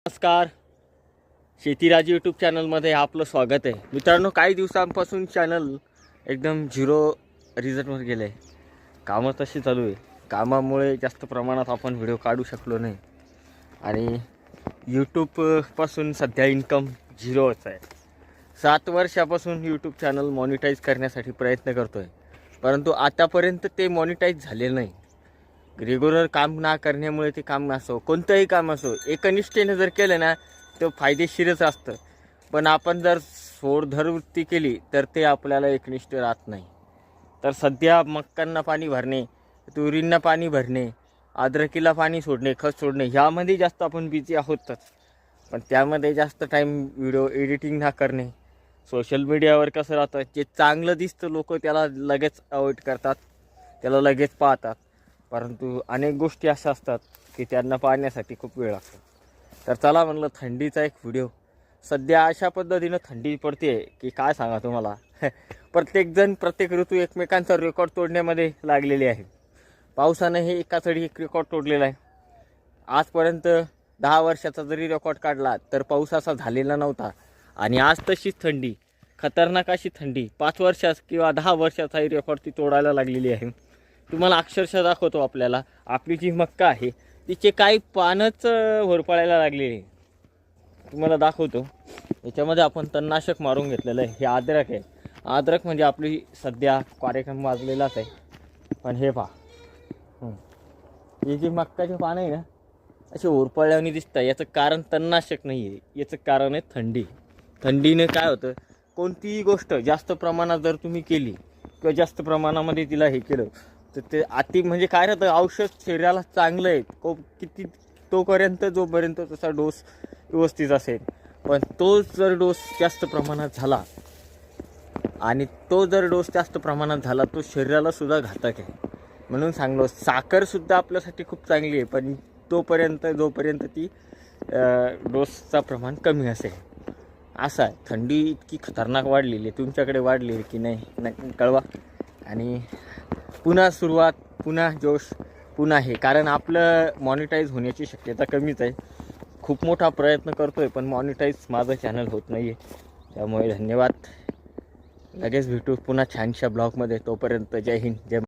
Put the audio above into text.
नमस्कार. शेतीराज यूट्यूब चॅनलमध्ये आपलं स्वागत आहे. मित्रांनो, काही दिवसांपासून चॅनल एकदम झिरो रिझल्टवर गेलं आहे. कामं तशी चालू आहे. कामामुळे जास्त प्रमाणात आपण व्हिडिओ काढू शकलो नाही आणि यूट्यूबपासून सध्या इन्कम झिरोच आहे. 7 वर्षापासून यूट्यूब चॅनल मॉनिटाईज करण्यासाठी प्रयत्न करतो आहे, परंतु आतापर्यंत ते मॉनिटाईज झालेलं नाही. रेग्युलर काम ना करण्यामुळे ते काम असो, कोणतंही काम असो, एकनिष्ठेने जर केलं ना तर फायदेशीरच असतं. पण आपण जर सोडधरवृत्ती केली तर ते आपल्याला एकनिष्ठ राहत नाही. तर सध्या मक्कांना पाणी भरणे, तुरींना पाणी भरणे, अद्रकीला पाणी सोडणे, खत सोडणे ह्यामध्ये जास्त आपण बिझी आहोतच. पण त्यामध्ये जास्त टाईम व्हिडिओ एडिटिंग ना करणे. सोशल मीडियावर कसं राहतं, जे चांगलं दिसतं लोक त्याला लगेच अवॉइड करतात, त्याला लगेच पाहतात. परंतु अनेक गोष्टी अशा असतात की त्यांना पाहण्यासाठी खूप वेळ लागतो. तर चला म्हणलं थंडीचा एक व्हिडिओ. सध्या अशा पद्धतीनं थंडी पडते की काय सांगा तुम्हाला. प्रत्येकजण प्रत्येक ऋतू एकमेकांचा रेकॉर्ड तोडण्यामध्ये लागलेले आहे. पावसानं हे एकाचडी एक रेकॉर्ड तोडलेला आहे. आजपर्यंत 10 वर्षाचा जरी रेकॉर्ड काढला तर पाऊस असा झालेला नव्हता. आणि आज तशीच थंडी, खतरनाक अशी थंडी 5 वर्षात किंवा 10 वर्षाचाही रेकॉर्ड ती तोडायला लागलेली आहे. तुम्हाला अक्षरशः दाखवतो. आपल्याला आपली जी मक्का आहे तिचे काही पानच होरपळायला लागलेले तुम्हाला दाखवतो. याच्यामध्ये आपण तणनाशक मारून घेतलेलं आहे. हे अद्रक आहे. अद्रक म्हणजे आपली सध्या कार्यक्रम वाजलेलाच आहे. पण हे पहा, ही जी मक्काचे पानं आहे ना असे होरपळल्याने दिसतं. याचं कारण तणनाशक नाही आहे, याचं कारण आहे थंडी. थंडीने काय होतं, कोणतीही गोष्ट जास्त प्रमाणात जर तुम्ही केली किंवा जास्त प्रमाणामध्ये तिला हे केलं तर ते अति म्हणजे काय राहतं, औषध शरीराला चांगलं आहे किती तोपर्यंत जोपर्यंत तसा डोस व्यवस्थित असेल. पण तो जर डोस जास्त प्रमाणात झाला आणि तो जास्त प्रमाणात झाला तो शरीराला सुद्धा घातक आहे. म्हणून सांगलो, साखरसुद्धा आपल्यासाठी खूप चांगली आहे, पण जोपर्यंत ती डोसचा प्रमाण कमी असेल. असं आहे. थंडी इतकी खतरनाक वाढलेली आहे. तुमच्याकडे वाढलेली की नाही नक्की कळवा. आणि पुन्हा सुरुवात, पुन्हा जोश, पुन्हा हे. कारण आपलं मॉनिटाईज होण्याची शक्यता कमीच आहे. खूप मोठा प्रयत्न करतो आहे पण मॉनिटाईज माझं चॅनल होत नाही आहे. त्यामुळे धन्यवाद. लगेच भेटू पुन्हा छानशा ब्लॉगमध्ये. तोपर्यंत जय हिंद, जय